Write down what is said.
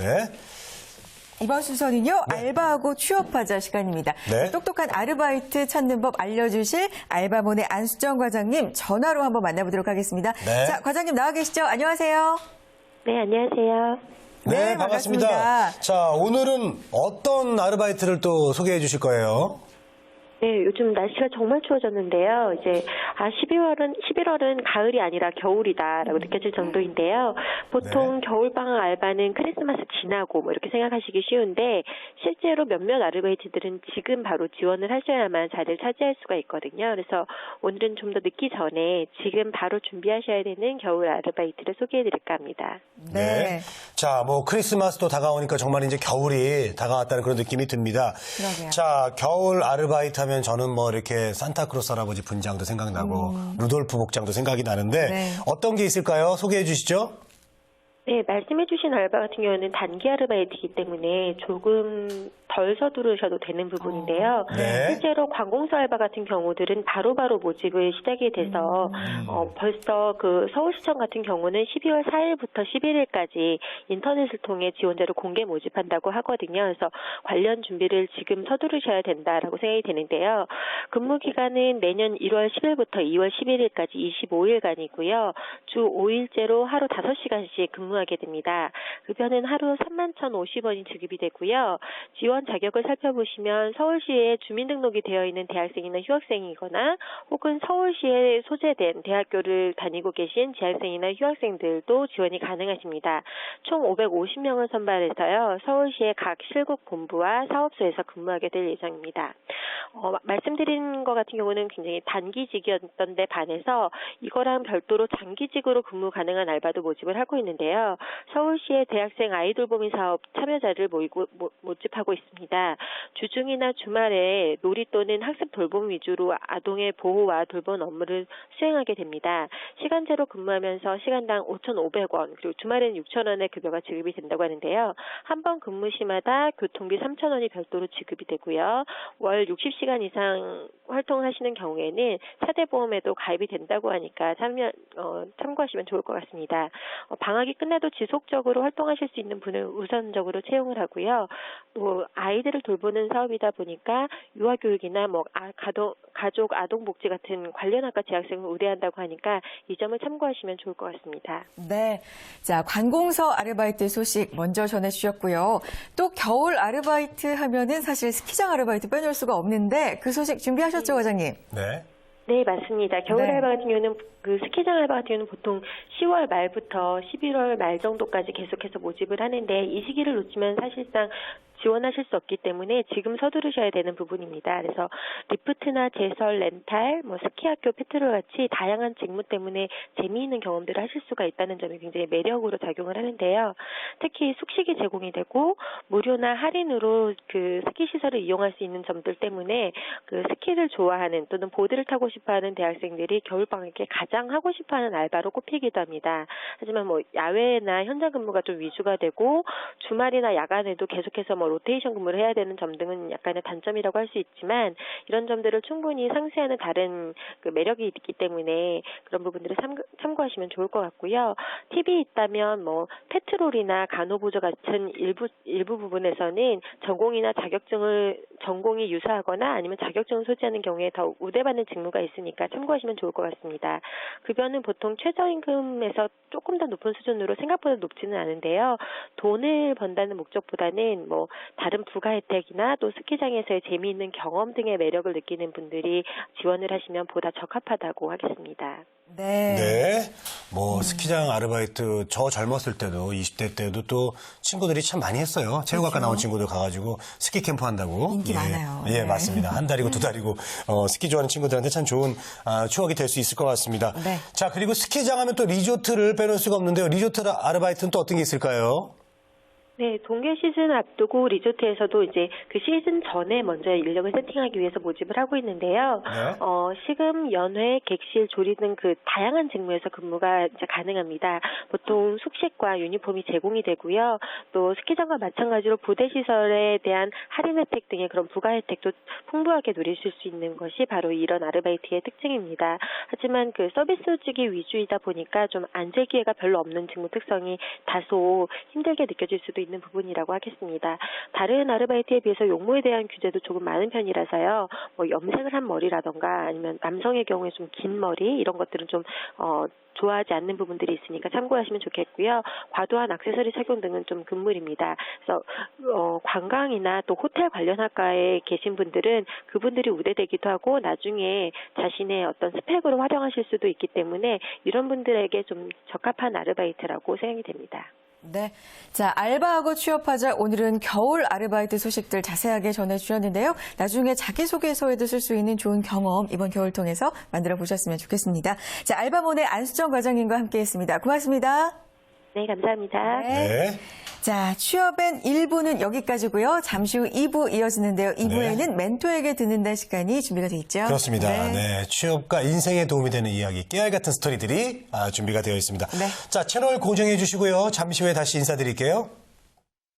네. 이번 순서는요, 알바하고 취업하자 시간입니다. 네. 똑똑한 아르바이트 찾는 법 알려주실 알바몬의 안수정 과장님 전화로 한번 만나보도록 하겠습니다. 네. 자, 과장님 나와 계시죠? 안녕하세요. 네, 안녕하세요. 네, 반갑습니다. 자, 오늘은 어떤 아르바이트를 또 소개해 주실 거예요? 네, 요즘 날씨가 정말 추워졌는데요. 이제 11월은 가을이 아니라 겨울이다라고 느껴질 정도인데요. 보통 겨울방학 알바는 크리스마스 지나고 뭐 이렇게 생각하시기 쉬운데 실제로 몇몇 아르바이트들은 지금 바로 지원을 하셔야만 자리를 차지할 수가 있거든요. 그래서 오늘은 좀 더 늦기 전에 지금 바로 준비하셔야 되는 겨울 아르바이트를 소개해 드릴까 합니다. 네. 자, 뭐 크리스마스도 다가오니까 정말 이제 겨울이 다가왔다는 그런 느낌이 듭니다. 그러게요. 자, 겨울 아르바이트 하면 저는 뭐 이렇게 산타크로스 할아버지 분장도 생각나고 루돌프 복장도 생각이 나는데 네. 어떤 게 있을까요? 소개해 주시죠. 네, 말씀해 주신 알바 같은 경우는 단기 아르바이트이기 때문에 조금 덜 서두르셔도 되는 부분인데요. 네. 실제로 관공서 알바 같은 경우들은 바로바로 모집을 시작이 돼서 벌써 그 서울시청 같은 경우는 12월 4일부터 11일까지 인터넷을 통해 지원자를 공개 모집한다고 하거든요. 그래서 관련 준비를 지금 서두르셔야 된다라고 생각이 되는데요. 근무 기간은 내년 1월 10일부터 2월 11일까지 25일간이고요. 주 5일제로 하루 5시간씩 근무하게 됩니다. 급여는 하루 31,050원이 지급이 되고요. 지원 자격을 살펴보시면 서울시에 주민등록이 되어 있는 대학생이나 휴학생이거나 혹은 서울시에 소재된 대학교를 다니고 계신 재학생이나 휴학생들도 지원이 가능하십니다. 총 550명을 선발해서요. 서울시의 각 실국 본부와 사업소에서 근무하게 될 예정입니다. 말씀드린 것 같은 경우는 굉장히 단기직이었던 데 반해서 이거랑 별도로 장기직으로 근무 가능한 알바도 모집을 하고 있는데요. 서울시의 대학생 아이돌 보미 사업 참여자를 모집하고 있습니다. 주중이나 주말에 놀이 또는 학습 돌봄 위주로 아동의 보호와 돌봄 업무를 수행하게 됩니다. 시간제로 근무하면서 시간당 5,500원 그리고 주말에는 6,000원의 급여가 지급이 된다고 하는데요. 한 번 근무 시마다 교통비 3,000원이 별도로 지급이 되고요. 월 60시간 이상 활동하시는 경우에는 사대보험에도 가입이 된다고 하니까 참고하시면 좋을 것 같습니다. 방학이 끝나도 지속적으로 활동하실 수 있는 분을 우선적으로 채용을 하고요. 또 아이들을 돌보는 사업이다 보니까 유아교육이나 뭐 가족 아동복지 같은 관련 학과 재학생을 우대한다고 하니까 이 점을 참고하시면 좋을 것 같습니다. 네. 자, 관공서 아르바이트 소식 먼저 전해주셨고요. 또 겨울 아르바이트 하면은 사실 스키장 아르바이트 빼놓을 수가 없는데 그 소식 준비하셨죠, 과장님? 네. 네, 맞습니다. 겨울 네. 알바 같은 경우는 그 스키장 알바 같은 경우는 보통 10월 말부터 11월 말 정도까지 계속해서 모집을 하는데 이 시기를 놓치면 사실상 지원하실 수 없기 때문에 지금 서두르셔야 되는 부분입니다. 그래서 리프트나 제설, 렌탈, 스키학교, 페트롤 같이 다양한 직무 때문에 재미있는 경험들을 하실 수가 있다는 점이 굉장히 매력으로 작용을 하는데요. 특히 숙식이 제공이 되고 무료나 할인으로 그 스키 시설을 이용할 수 있는 점들 때문에 그 스키를 좋아하는 또는 보드를 타고 싶어하는 대학생들이 겨울방학에 가장 하고 싶어하는 알바로 꼽히기도 합니다. 하지만 야외나 현장 근무가 좀 위주가 되고 주말이나 야간에도 계속해서 로테이션 근무를 해야 되는 점 등은 약간의 단점이라고 할 수 있지만 이런 점들을 충분히 상쇄하는 다른 그 매력이 있기 때문에 그런 부분들을 참고하시면 좋을 것 같고요. 팁이 있다면 페트롤이나 간호보조 같은 일부 부분에서는 전공이 유사하거나 아니면 자격증을 소지하는 경우에 더욱 우대받는 직무가 있으니까 참고하시면 좋을 것 같습니다. 급여는 보통 최저임금에서 조금 더 높은 수준으로 생각보다 높지는 않은데요. 돈을 번다는 목적보다는 다른 부가 혜택이나 또 스키장에서의 재미있는 경험 등의 매력을 느끼는 분들이 지원을 하시면 보다 적합하다고 하겠습니다. 네. 네. 스키장 아르바이트 저 젊었을 때도 20대 때도 또 친구들이 참 많이 했어요. 체육학과 나온 친구들 가가지고 스키 캠프 한다고. 인기 많아요. 예, 네. 맞습니다. 한 달이고 두 달이고 스키 좋아하는 친구들한테 참 좋은 추억이 될 수 있을 것 같습니다. 네. 자, 그리고 스키장 하면 또 리조트를 빼놓을 수가 없는데요. 리조트 아르바이트는 또 어떤 게 있을까요? 네, 동계 시즌 앞두고 리조트에서도 이제 그 시즌 전에 먼저 인력을 세팅하기 위해서 모집을 하고 있는데요. 네. 시금, 연회, 객실, 조리 등 그 다양한 직무에서 근무가 이제 가능합니다. 보통 숙식과 유니폼이 제공이 되고요. 또 스키장과 마찬가지로 부대 시설에 대한 할인 혜택 등의 그런 부가 혜택도 풍부하게 누리실 수 있는 것이 바로 이런 아르바이트의 특징입니다. 하지만 그 서비스직이 위주이다 보니까 좀 안재 기회가 별로 없는 직무 특성이 다소 힘들게 느껴질 수도 있는 부분이라고 하겠습니다. 다른 아르바이트에 비해서 용모에 대한 규제도 조금 많은 편이라서요. 뭐 염색을 한 머리라던가 아니면 남성의 경우에 좀 긴 머리 이런 것들은 좀 좋아하지 않는 부분들이 있으니까 참고하시면 좋겠고요. 과도한 액세서리 착용 등은 좀 금물입니다. 그래서 관광이나 또 호텔 관련 학과에 계신 분들은 그분들이 우대되기도 하고 나중에 자신의 어떤 스펙으로 활용하실 수도 있기 때문에 이런 분들에게 좀 적합한 아르바이트라고 생각이 됩니다. 네. 자, 알바하고 취업하자 오늘은 겨울 아르바이트 소식들 자세하게 전해주셨는데요. 나중에 자기소개서에도 쓸 수 있는 좋은 경험 이번 겨울 통해서 만들어 보셨으면 좋겠습니다. 자, 알바몬의 안수정 과장님과 함께했습니다. 고맙습니다. 네, 감사합니다. 네. 자, 취업엔 1부는 여기까지고요. 잠시 후 2부 이어지는데요. 2부에는 멘토에게 듣는다 시간이 준비가 돼 있죠. 그렇습니다. 네. 취업과 인생에 도움이 되는 이야기, 깨알 같은 스토리들이 준비가 되어 있습니다. 네. 자, 채널 고정해 주시고요. 잠시 후에 다시 인사드릴게요.